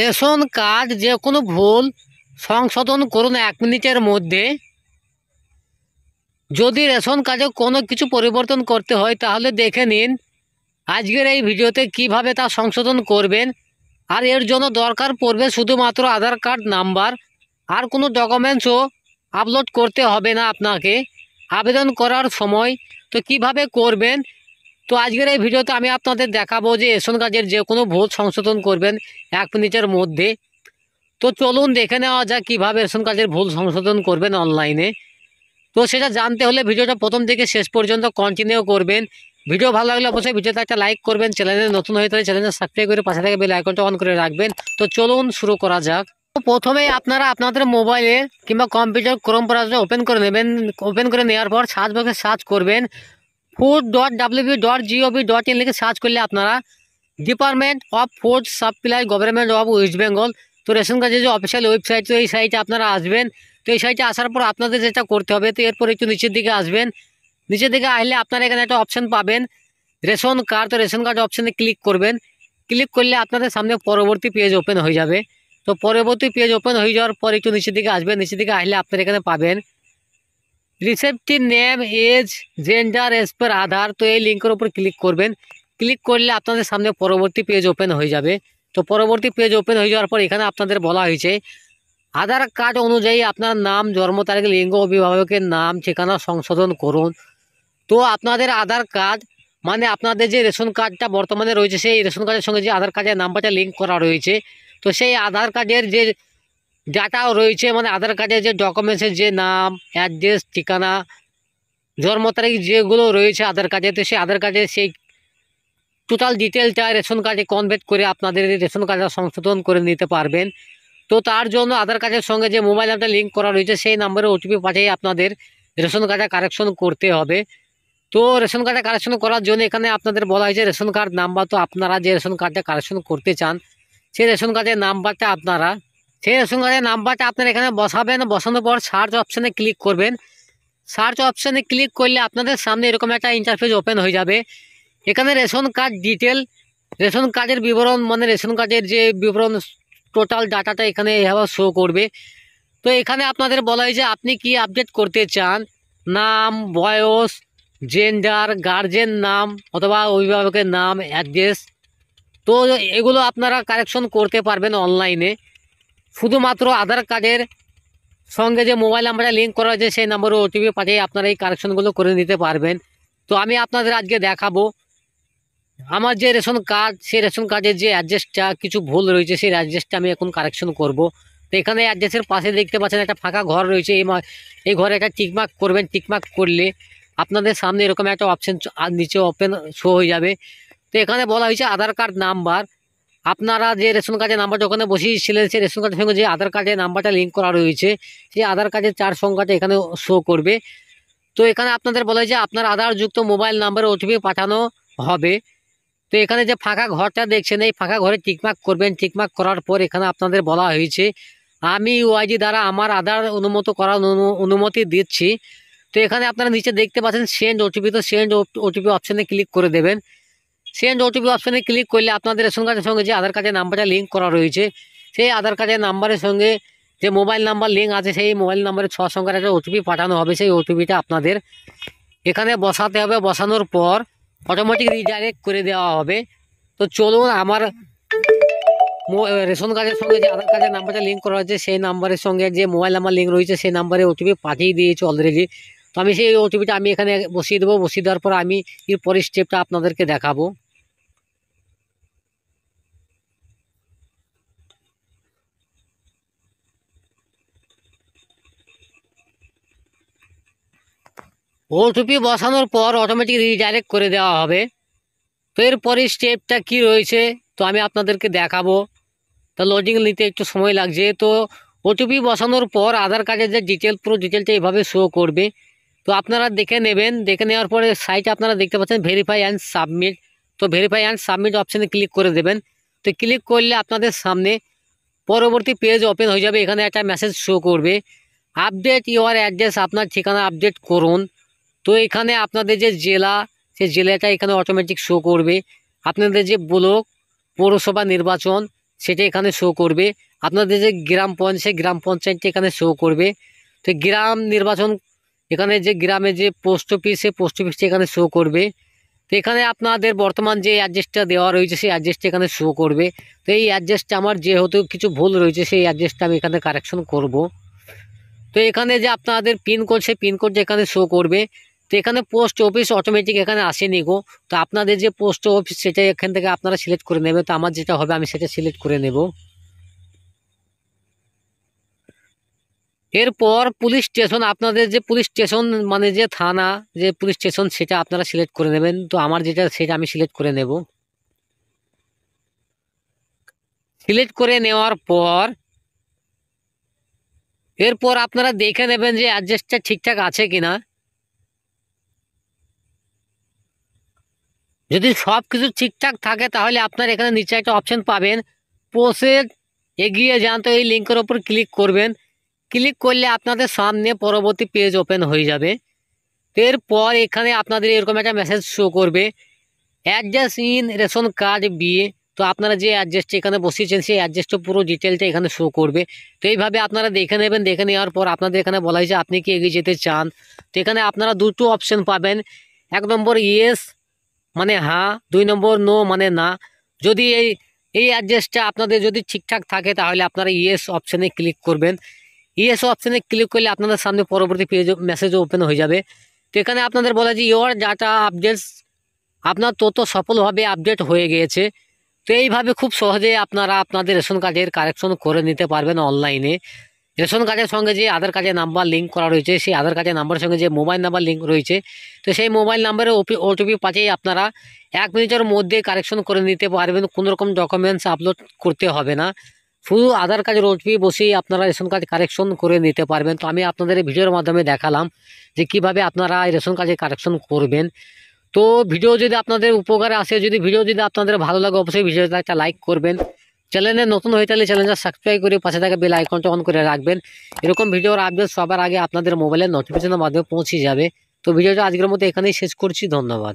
Ration card যে কোনো ভুল সংশোধন করুন 1 মিনিটের মধ্যে। যদি রেশন কার্ডে কোনো কিছু পরিবর্তন করতে হয় তাহলে দেখে নিন আজকের এই ভিডিওতে কিভাবে তা সংশোধন করবেন। আর এর জন্য দরকার পড়বে শুধুমাত্র আধার কার্ড নাম্বার, আর কোনো ডকুমেন্টসও আপলোড করতে হবে না আপনাকে আবেদন করার সময়। তো কিভাবে করবেন, তো আজকের এই ভিডিওতে আমি আপনাদের দেখাবো যে রেশন কার্ডের যে কোনো ভুল সংশোধন করবেন 1 মিনিটের মধ্যে। তো চলুন দেখে নেওয়া যাক কীভাবে রেশন কার্ডের ভুল সংশোধন করবেন অনলাইনে। তো সেটা জানতে হলে ভিডিওটা প্রথম থেকে শেষ পর্যন্ত কন্টিনিউ করবেন। ভিডিও ভালো লাগলে অবশ্যই ভিডিওতে একটা লাইক করবেন, চ্যানেলে নতুন হয়ে থাকলে চ্যানেলটা সাবস্ক্রাইব করে পাশে থেকে বেল আইকনটা অন করে রাখবেন। তো চলুন শুরু করা যাক। তো প্রথমেই আপনারা আপনাদের মোবাইলে কিংবা কম্পিউটার ক্রোম ব্রাউজার ওপেন করে নেবেন। ওপেন করে নেওয়ার পর সার্চ বক্সে সার্চ করবেন food.wb.gov.in লিখে সার্চ করলে আপনারা department of food supply government of West Bengal, তো রেশন কার্ডের যে অফিসিয়াল ওয়েবসাইট, তো এই সাইটে আপনারা আসবেন। তো এই সাইটে আসার পর আপনাদের যেটা করতে হবে, তো এরপর একটু নিচের দিকে আসবেন। নিচের দিকে আসলে আপনারা এখানে একটা অপশান পাবেন রেশন কার্ড, তো রেশন কার্ড অপশানে ক্লিক করবেন। ক্লিক করলে আপনাদের সামনে পরবর্তী পেজ ওপেন হয়ে যাবে। তো পরবর্তী পেজ ওপেন হয়ে যাওয়ার পর একটু নিচের দিকে আসবেন। নিচের দিকে আসলে আপনারা এখানে পাবেন রিসেপ্টিভ নেম এজ জেন্ডার এজ পার আধার, তো এই লিঙ্কের উপর ক্লিক করবেন। ক্লিক করলে আপনাদের সামনে পরবর্তী পেজ ওপেন হয়ে যাবে। তো পরবর্তী পেজ ওপেন হয়ে যাওয়ার পর এখানে আপনাদের বলা হয়েছে আধার কার্ড অনুযায়ী আপনার নাম, জন্ম তারিখ, লিঙ্গ, অভিভাবকের নাম, ঠিকানা সংশোধন করুন। তো আপনাদের আধার কার্ড মানে আপনাদের যে রেশন কার্ডটা বর্তমানে রয়েছে, সেই রেশন কার্ডের সঙ্গে যে আধার কার্ডের নাম্বারটা লিঙ্ক করা রয়েছে, তো সেই আধার কার্ডের যে ডাটাও রয়েছে, মানে আধার কার্ডের যে ডকুমেন্টসের যে নাম, অ্যাড্রেস, ঠিকানা, জন্ম তারিখ যেগুলো রয়েছে আধার কার্ডে, তো সেই আধার কার্ডের সেই টোটাল ডিটেলটা রেশন কার্ডে কনভার্ট করে আপনাদের রেশন কার্ডটা সংশোধন করে নিতে পারবেন। তো তার জন্য আধার কার্ডের সঙ্গে যে মোবাইল নাম্বারটা লিঙ্ক করা রয়েছে সেই নাম্বারে ওটিপি পাঠিয়ে আপনাদের রেশন কার্ডটা কারেকশন করতে হবে। তো রেশন কার্ডটা কারেকশন করার জন্য এখানে আপনাদের বলা হয়েছে রেশন কার্ড নাম্বার। তো আপনারা যে রেশন কার্ডটা কারেকশন করতে চান সেই রেশন কার্ডের নাম্বারটা আপনারা এখানে বসাবেন। বসানোর পর সার্চ অপশানে ক্লিক করবেন। সার্চ অপশানে ক্লিক করলে আপনাদের সামনে এরকম একটা ইন্টারফেস ওপেন হয়ে যাবে। এখানে রেশন কার্ড ডিটেল, রেশন কার্ডের বিবরণ, মানে রেশন কার্ডের যে বিবরণ টোটাল ডাটাটা এখানে এভাবে শো করবে। তো এখানে আপনাদের বলা হয়েছে আপনি কি আপডেট করতে চান, নাম, বয়স, জেন্ডার, গার্জেন নাম অথবা অভিভাবকের নাম, অ্যাড্রেস। তো এগুলো আপনারা কারেকশন করতে পারবেন অনলাইনে। শুধুমাত্র আধার কার্ডের সঙ্গে যে মোবাইল নাম্বারটা লিঙ্ক করা হয়েছে সেই নাম্বারে ওটিপি পাঠিয়ে আপনারা এই কারেকশনগুলো করে নিতে পারবেন। তো আমি আপনাদের আজকে দেখাবো আমার যে রেশন কার্ড, সেই রেশন কার্ডের যে অ্যাড্রেসটা কিছু ভুল রয়েছে সেই অ্যাড্রেসটা আমি এখন কারেকশন করব। তো এখানে অ্যাড্রেসের পাশে দেখতে পাচ্ছেন একটা ফাঁকা ঘর রয়েছে, এই ঘরে একটা টিকমার্ক করবেন। টিকমার্ক করলে আপনাদের সামনে এরকম একটা অপশান নিচে ওপেন শো হয়ে যাবে। তো এখানে বলা হয়েছে আধার কার্ড নাম্বার। আপনারা যে রেশন কার্ডের নাম্বারটা ওখানে বসিয়েছিলেন সেই রেশন কার্ডের সঙ্গে যে আধার কার্ডের নাম্বারটা লিঙ্ক করা রয়েছে সেই আধার কার্ডের 4 সংখ্যাটা এখানে শো করবে। তো এখানে আপনাদের বলা হয়েছে আপনার আধারযুক্ত মোবাইল নাম্বারে ওটিপি পাঠানো হবে। তো এখানে যে ফাঁকা ঘরটা দেখছেন এই ফাঁকা ঘরে টিকমার্ক করবেন। টিকমার্ক করার পর এখানে আপনাদের বলা হয়েছে আমি ইউআইডি দ্বারা আমার আধার করার অনুমতি দিচ্ছি। তো এখানে আপনারা নিচে দেখতে পাচ্ছেন সেন্ড ওটিপি, তো সেন্ড ওটিপি অপশানে ক্লিক করে দেবেন। সেন্ড ওটিপি অপশানে ক্লিক করলে আপনাদের রেশন কার্ডের সঙ্গে যে আধার কার্ডের নাম্বারটা লিঙ্ক করা রয়েছে সেই আধার কার্ডের নাম্বারের সঙ্গে যে মোবাইল নাম্বার লিঙ্ক আছে সেই মোবাইল নাম্বারে 6 সংখ্যার একটা ওটিপি পাঠানো হবে। সেই ওটিপিটা আপনাদের এখানে বসাতে হবে। বসানোর পর অটোমেটিক রিডাইরেক্ট করে দেওয়া হবে। তো চলুন আমার রেশন কার্ডের সঙ্গে যে আধার কার্ডের নাম্বারটা লিঙ্ক করা হয়েছে সেই নাম্বারের সঙ্গে যে মোবাইল নাম্বার লিঙ্ক রয়েছে সেই নাম্বারে ওটিপি পাঠিয়ে দিয়েছি অলরেডি। তো আমি সেই ওটিপিটা আমি এখানে বসিয়ে দেবো। বসিয়ে দেওয়ার পর আমি এর পরের স্টেপটা আপনাদেরকে দেখাবো। ওটিপি বসানোর পর অটোমেটিক রিডাইরেক্ট করে দেওয়া হবে। তো এরপরে স্টেপটা কি রয়েছে তো আমি আপনাদেরকে দেখাবো। তো লোডিং নিতে একটু সময় লাগছে। তো ওটিপি বসানোর পর আধার কার্ডের যে পুরো ডিটেলটা এভাবে শো করবে। তো আপনারা দেখে নেবেন। দেখে নেওয়ার পরে সাইটে আপনারা দেখতে পাচ্ছেন ভেরিফাই অ্যান্ড সাবমিট। তো ভেরিফাই অ্যান্ড সাবমিট অপশানে ক্লিক করে দেবেন। তো ক্লিক করলে আপনাদের সামনে পরবর্তী পেজ ওপেন হয়ে যাবে। এখানে একটা মেসেজ শো করবে আপডেট ইউর অ্যাড্রেস, আপনার ঠিকানা আপডেট করুন। তো এখানে আপনাদের যে জেলা সেই জেলাটা এখানে অটোমেটিক শো করবে। আপনাদের যে ব্লক, পৌরসভা নির্বাচন সেটা এখানে শো করবে। আপনাদের যে গ্রাম পঞ্চায়েত, গ্রাম পঞ্চায়েতটা এখানে শো করবে। তো গ্রাম নির্বাচন, এখানে যে গ্রামে যে পোস্ট অফিস, সেই পোস্ট অফিসটা এখানে শো করবে। তো এখানে আপনাদের বর্তমান যে অ্যাড্রেসটা দেওয়া রয়েছে সেই অ্যাড্রেসটা এখানে শো করবে। তো এই অ্যাড্রেসটা আমার যেহেতু কিছু ভুল রয়েছে, সেই অ্যাড্রেসটা আমি এখানে কারেকশন করব। তো এখানে যে আপনাদের পিনকোড, সেই পিনকোড এখানে শো করবে। তো এখানে পোস্ট অফিস অটোমেটিক এখানে আসেনি গো। তো আপনাদের যে পোস্ট অফিস সেটা এখান থেকে আপনারা সিলেক্ট করে নেবে। তো আমার যেটা হবে আমি সেটা সিলেক্ট করে নেব। এরপর পুলিশ স্টেশন, আপনাদের যে পুলিশ স্টেশন মানে যে থানা, যে পুলিশ স্টেশন সেটা আপনারা সিলেক্ট করে নেবেন। তো আমার যেটা সেটা আমি সিলেক্ট করে নেব। সিলেক্ট করে নেওয়ার পর এরপর আপনারা দেখে নেবেন যে অ্যাড্রেসটা ঠিকঠাক আছে কিনা। যদি সব কিছু ঠিকঠাক থাকে তাহলে আপনার এখানে নিচে একটা অপশন পাবেন, প্রসেস, এগিয়ে যান। তো এই লিঙ্কের ওপর ক্লিক করবেন। ক্লিক করলে আপনাদের সামনে পরবর্তী পেজ ওপেন হয়ে যাবে। এরপর এখানে আপনাদের এরকম একটা মেসেজ শো করবে, অ্যাড্রেস ইন রেশন কার্ড বিয়ে। তো আপনারা যে অ্যাড্রেসটা এখানে বসিয়েছেন সেই অ্যাড্রেসটা পুরো ডিটেলটা এখানে শো করবে। তো এইভাবে আপনারা দেখে নেবেন। দেখে নেওয়ার পর আপনাদের এখানে বলা হয়েছে আপনি কি এগিয়ে যেতে চান। তো এখানে আপনারা দুটো অপশন পাবেন, 1 নম্বর ইয়েস মানে হ্যাঁ, 2 নম্বর নো মানে না। যদি এই অ্যাড্রেসটা আপনাদের যদি ঠিকঠাক থাকে তাহলে আপনারা ইয়েস অপশানে ক্লিক করবেন। ইয়েস অপশানে ক্লিক করলে আপনাদের সামনে পরবর্তী পেজ মেসেজ ওপেন হয়ে যাবে। তো এখানে আপনাদের বলা যে ইওর ডাটা আপডেটস, আপনার তথ্য সফলভাবে আপডেট হয়ে গিয়েছে। তো এইভাবে খুব সহজে আপনারা আপনাদের রেশন কার্ডের কারেকশন করে নিতে পারবেন অনলাইনে। রেশন কার্ডের সঙ্গে যে আধার কার্ডের নাম্বার লিঙ্ক করা রয়েছে, সেই আধার কার্ডের নাম্বারের সঙ্গে যে মোবাইল নাম্বার লিঙ্ক রয়েছে, তো সেই মোবাইল নাম্বারে ওটিপি পাঠিয়ে আপনারা 1 মিনিটের মধ্যে কারেকশন করে নিতে পারবেন। কোনো রকম ডকুমেন্টস আপলোড করতে হবে না, শুধু আধার কার্ডের ওটিপি বসেই আপনারা রেশন কার্ড কারেকশন করে নিতে পারবেন। তো আমি আপনাদের এই ভিডিওর মাধ্যমে দেখালাম যে কিভাবে আপনারা এই রেশন কার্ডের কারেকশন করবেন। তো ভিডিও যদি আপনাদের উপকারে আসে, যদি ভিডিও যদি আপনাদের ভালো লাগে, অবশ্যই ভিডিওটা একটা লাইক করবেন। চ্যানেলে নতুন হয়ে থাকলে চ্যানেলটা সাবস্ক্রাইব করে পাশে থাকা বেল আইকনটা অন করে রাখবেন। এরকম ভিডিওর আপডেট সবার আগে আপনাদের মোবাইলের নোটিফিকেশনের মাধ্যমে পৌঁছে যাবে। তো ভিডিওটা আজকের মতো এখানেই শেষ করছি। ধন্যবাদ।